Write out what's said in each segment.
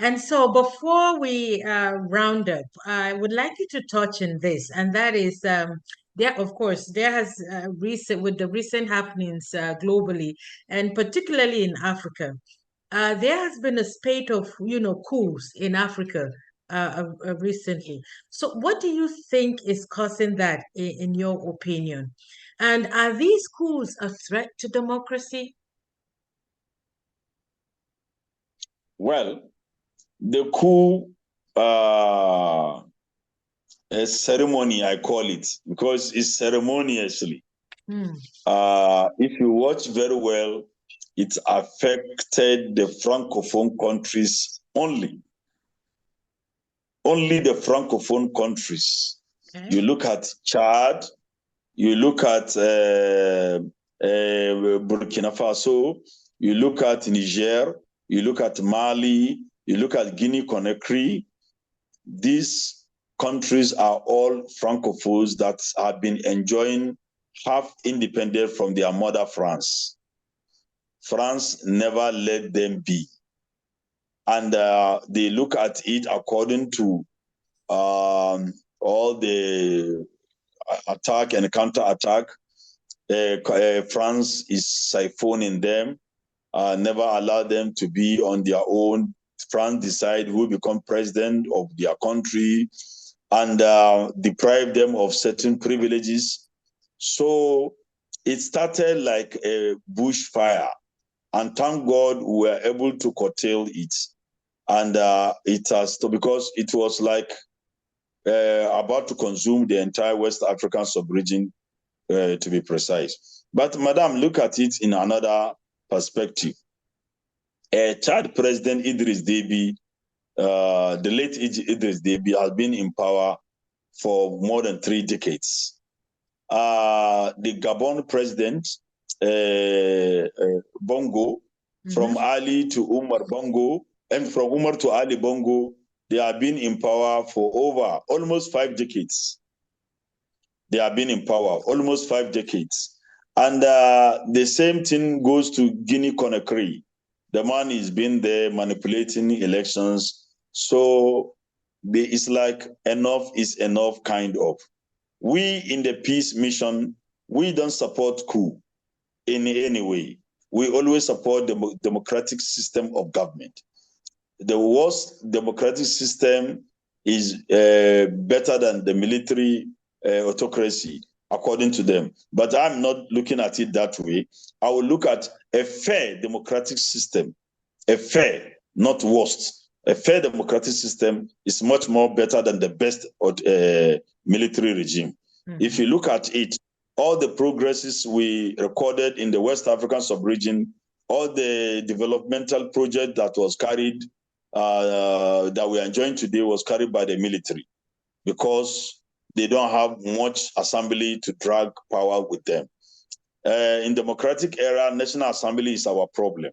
And so before we round up, I would like you to touch on this, and that is there, of course, there has with the recent happenings globally, and particularly in Africa, there has been a spate of, coups in Africa recently. So what do you think is causing that, in your opinion? And are these coups a threat to democracy? Well, the coup a ceremony, I call it, because it's ceremoniously. If you watch very well, it affected the Francophone countries only. Only the Francophone countries. Okay. You look at Chad, you look at Burkina Faso, you look at Niger, you look at Mali, you look at Guinea-Conakry. These countries are all Francophones that have been enjoying half independent from their mother France. France never let them be. And they look at it according to all the attack and counter-attack. France is siphoning them, never allow them to be on their own. France decide who become president of their country and deprive them of certain privileges. So it started like a bushfire, and thank God we were able to curtail it. And it has to, because it was like about to consume the entire West African sub-region, to be precise. But Madam, look at it in another perspective. Chad President Idriss Deby, the late Idriss Deby, has been in power for more than 3 decades. The Gabon president, Bongo, from Ali to Umar Bongo, and from Umar to Ali Bongo, they have been in power for over almost 5 decades. They have been in power almost 5 decades. And the same thing goes to Guinea-Conakry. The man has been there manipulating elections. So it's like enough is enough, kind of. We in the peace mission, we don't support coup in any way. We always support the democratic system of government. The worst democratic system is better than the military autocracy, according to them. But I'm not looking at it that way. I will look at a fair democratic system, a fair, not worst. A fair democratic system is much more better than the best military regime. If you look at it, all the progresses we recorded in the West African sub-region, all the developmental project that was carried, that we are enjoying today, was carried by the military, because they don't have much assembly to drag power with them. In democratic era, National Assembly is our problem.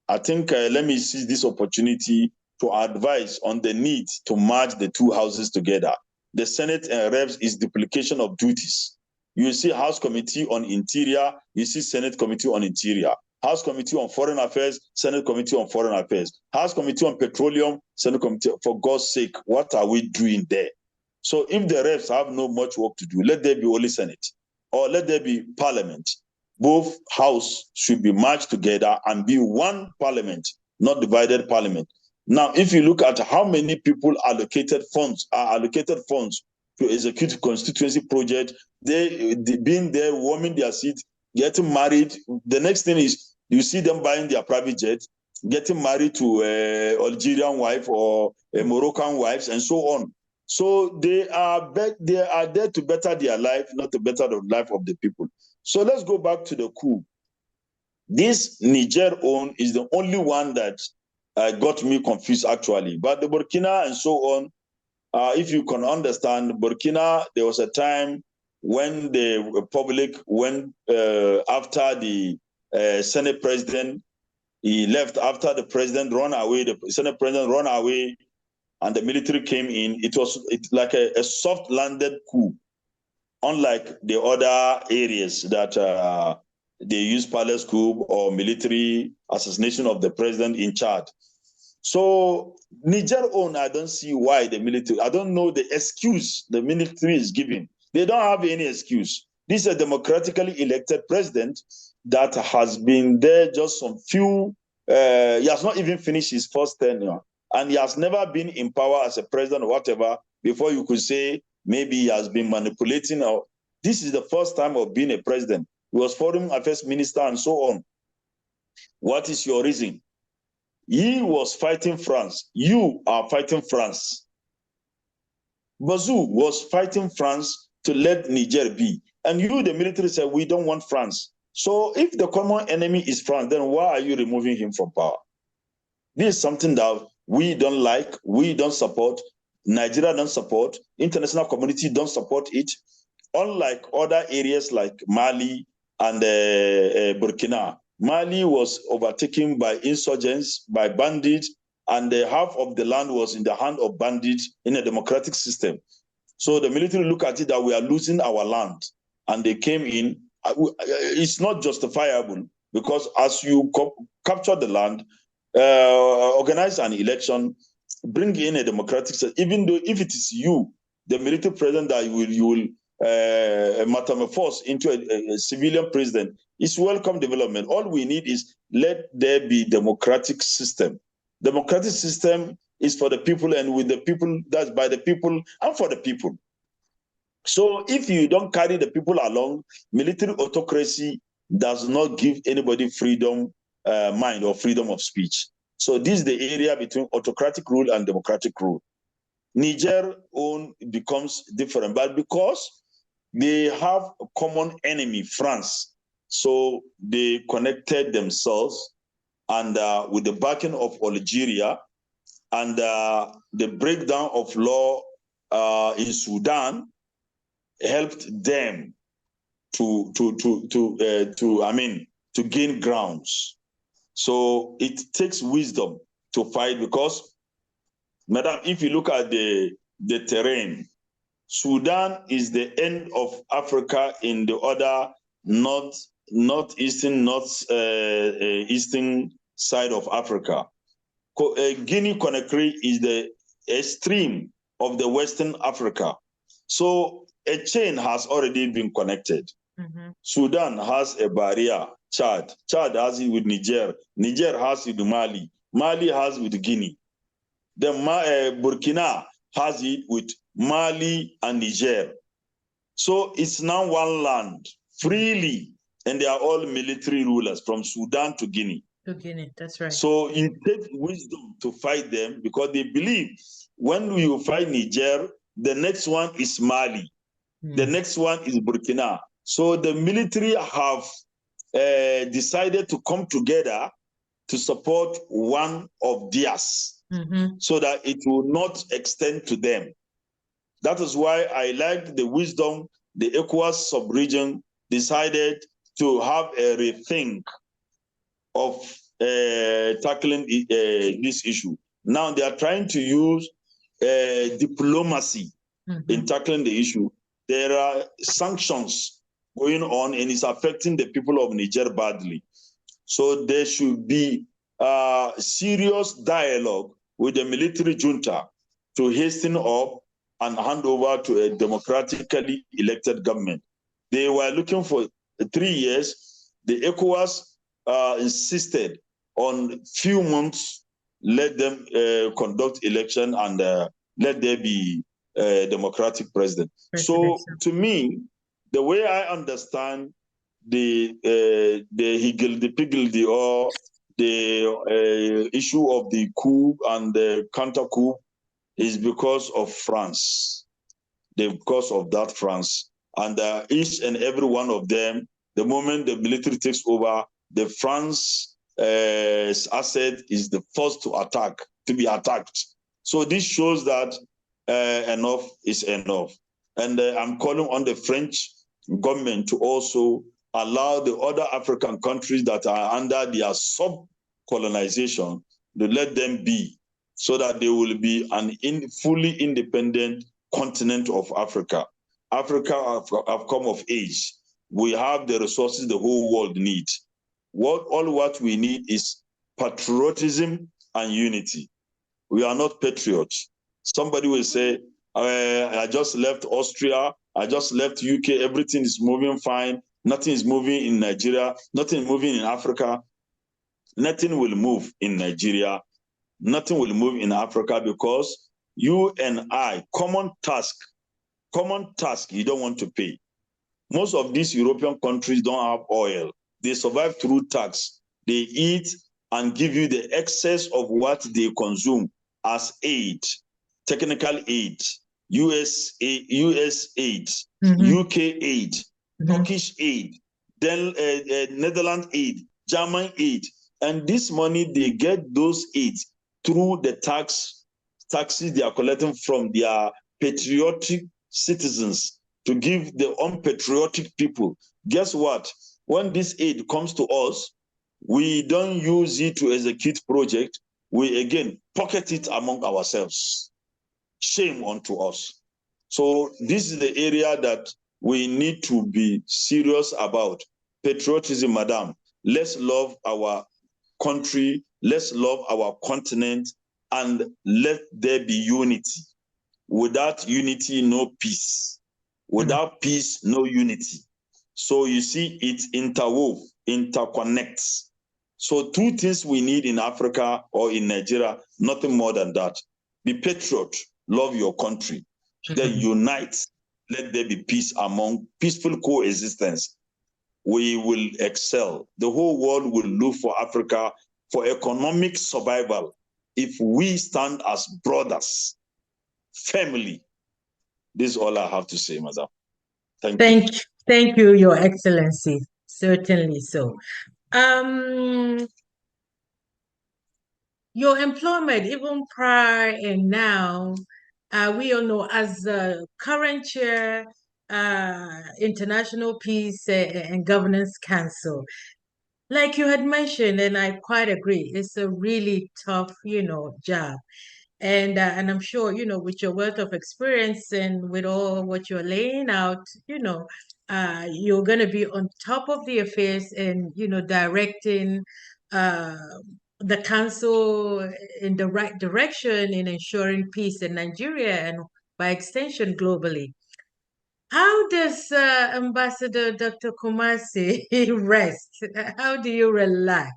I think let me seize this opportunity to advise on the need to merge the 2 houses together. The Senate and Reps is duplication of duties. You see House Committee on Interior, you see Senate Committee on Interior. House Committee on Foreign Affairs, Senate Committee on Foreign Affairs. House Committee on Petroleum, Senate Committee. For God's sake, what are we doing there? So if the reps have no much work to do, let there be only Senate, or let there be Parliament. Both House should be merged together and be one Parliament, not divided Parliament. Now, if you look at how many people are allocated funds to execute constituency project, they being there, warming their seat, getting married. The next thing is you see them buying their private jet, getting married to an Algerian wife or a Moroccan wives, and so on. So they are there to better their life, not to better the life of the people. So let's go back to the coup. This Niger own is the only one that got me confused, actually. But the Burkina and so on, if you can understand, Burkina, there was a time when the public went after the Senate president. He left after the president ran away. The Senate president ran away, and the military came in. It's like a soft landed coup, unlike the other areas that they use palace coup or military assassination of the president in Chad. So Niger own, I don't see why the military, I don't know the excuse the military is giving. They don't have any excuse. This is a democratically elected president that has been there just some few, he has not even finished his first tenure, and he has never been in power as a president or whatever before you could say maybe he has been manipulating. Or this is the first time of being a president. He was foreign affairs minister and so on. What is your reason? He was fighting France. You are fighting France. Bazou was fighting France to let Niger be. And you, the military, said, we don't want France. So if the common enemy is France, then why are you removing him from power? This is something that we don't like, we don't support, Nigeria don't support, international community don't support it. Unlike other areas like Mali and Burkina, Mali was overtaken by insurgents, by bandits, and half of the land was in the hand of bandits in a democratic system. So the military look at it that we are losing our land, and they came in. It's not justifiable because as you capture the land, organize an election, bring in a democratic system, even though if it is you, the military president, that you will metamorphose into a civilian president, is welcome development. All we need is let there be democratic system. Democratic system is for the people and with the people, that's by the people and for the people. So if you don't carry the people along, military autocracy does not give anybody freedom mind or freedom of speech. So this is the area between autocratic rule and democratic rule. Niger own becomes different, but because they have a common enemy, France, so they connected themselves, and with the backing of Algeria and the breakdown of law in Sudan helped them to gain grounds. So it takes wisdom to fight because, madam, if you look at the terrain, Sudan is the end of Africa in the other northeastern side of Africa. Guinea-Conakry is the extreme of the Western Africa. So a chain has already been connected. Mm-hmm. Sudan has a barrier, Chad has it with Niger has it with Mali has it with Guinea. Then Burkina has it with Mali and Niger. So it's now one land freely, and they are all military rulers from Sudan to Guinea. To Guinea, that's right. So it takes wisdom to fight them because they believe when you fight Niger, the next one is Mali, the next one is Burkina. So the military have decided to come together to support one of theirs, so that it will not extend to them. That is why I like the wisdom the ECOWAS sub-region decided to have a rethink of tackling this issue. Now they are trying to use diplomacy in tackling the issue. There are sanctions going on and it's affecting the people of Niger badly. So there should be serious dialogue with the military junta to hasten up and hand over to a democratically elected government. They were looking for 3 years. The ECOWAS insisted on few months, let them conduct election and let there be a democratic president. So to me, the way I understand the higgledy-piggledy or the issue of the coup and the counter coup is because of France, because of that France. And each and every one of them, the moment the military takes over, the France asset is the first to be attacked. So this shows that enough is enough. And I'm calling on the French government to also allow the other African countries that are under their sub-colonization to let them be, so that they will be an fully independent continent of Africa. Africa have come of age. We have the resources the whole world needs. What we need is patriotism and unity. We are not patriots. Somebody will say, I just left Austria, I just left UK, everything is moving fine, nothing is moving in Nigeria, nothing is moving in Africa. Nothing will move in Nigeria, nothing will move in Africa, because you and I, common task, you don't want to pay. Most of these European countries don't have oil. They survive through tax. They eat and give you the excess of what they consume as aid, technical aid, US aid, UK aid, Turkish aid, then Netherlands aid, German aid. And this money, they get those aids through the taxes they are collecting from their patriotic citizens to give the unpatriotic people. Guess what? When this aid comes to us, we don't use it to execute project. We again pocket it among ourselves. Shame unto us. So this is the area that we need to be serious about. Patriotism, madam. Let's love our country. Let's love our continent, and let there be unity. Without unity, no peace. Without peace, no unity. So you see, it interconnects. So two things we need in Africa or in Nigeria, nothing more than that. Be patriot, love your country. Then unite, let there be peace among peaceful coexistence. We will excel. The whole world will look for Africa for economic survival if we stand as brothers, family. This is all I have to say, madam. Thank you, Your Excellency. Certainly so. Um, your employment, even prior and now, we all know as the current chair, International Peace and Governance Council. Like you had mentioned, and I quite agree, it's a really tough, job. And I'm sure, with your wealth of experience and with all what you're laying out, you're going to be on top of the affairs and, directing uh, the council in the right direction in ensuring peace in Nigeria and by extension globally. How does Ambassador Dr. Coomassie rest? How do you relax?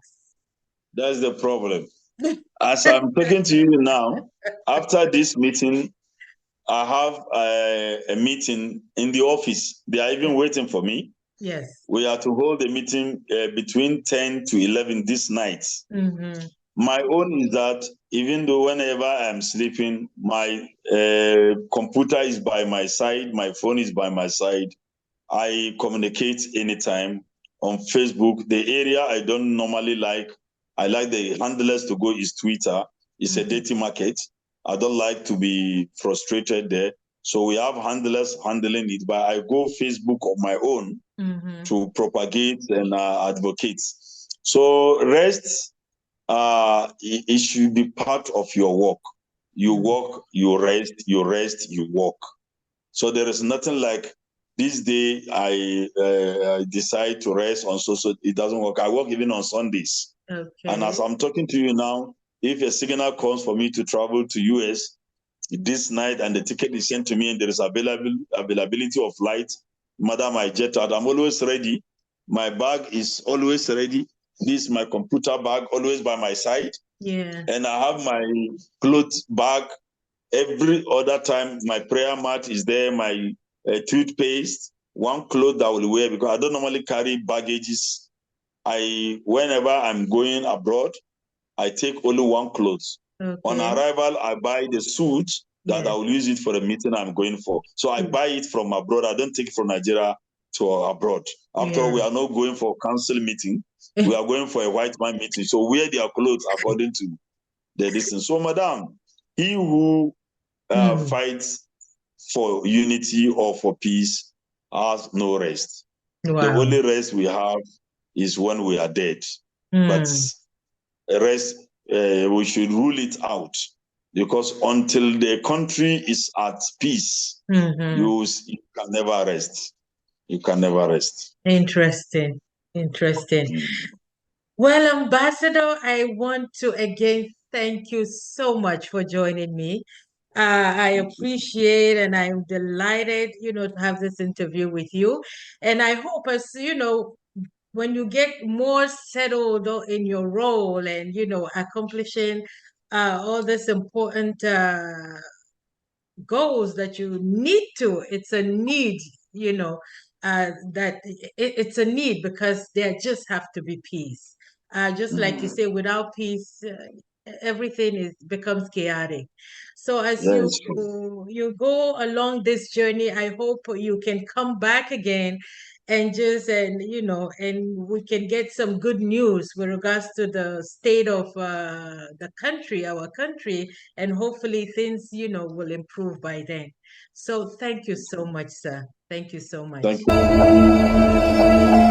That's the problem. As I'm talking to you now, after this meeting, I have a meeting in the office. They are even waiting for me. Yes. We are to hold a meeting between 10 to 11 this night. My own is that even though whenever I'm sleeping, my computer is by my side, my phone is by my side, I communicate anytime on Facebook. The area I don't normally like, I like the handlers to go is Twitter. It's a dating market. I don't like to be frustrated there. So we have handlers handling it, but I go Facebook on my own to propagate and advocate. So rest, it should be part of your work. You work, you rest, you rest, you work. So there is nothing like this day I decide to rest on so it doesn't work. I work even on Sundays. Okay. And as I'm talking to you now, if a signal comes for me to travel to US this night and the ticket is sent to me and there is availability of flight, madam, I jet out. I'm always ready. My bag is always ready. This is my computer bag, always by my side. Yeah. And I have my clothes bag. Every other time, my prayer mat is there, my toothpaste, one cloth that I will wear, because I don't normally carry baggages. Whenever I'm going abroad, I take only one cloth. Okay. On arrival, I buy the suit that I will use it for the meeting I'm going for. So I buy it from abroad. I don't take it from Nigeria to abroad. After all, we are not going for a council meeting. We are going for a white man meeting. So wear their clothes according to the distance. So, madam, he who fights for unity or for peace has no rest. Wow. The only rest we have is when we are dead. But rest, we should rule it out. because until the country is at peace, you can never rest. You can never rest. Interesting. Interesting. Well, Ambassador, I want to again thank you so much for joining me. I appreciate and I'm delighted, to have this interview with you. And I hope, as when you get more settled in your role and, accomplishing all this important goals that you need to, it's a need, that it's a need because there just have to be peace. Just like you say, without peace, everything becomes chaotic. So as you go along this journey, I hope you can come back again and we can get some good news with regards to the state of the country, our country, and hopefully things, will improve by then. So thank you so much, sir. Thank you so much. Thank you.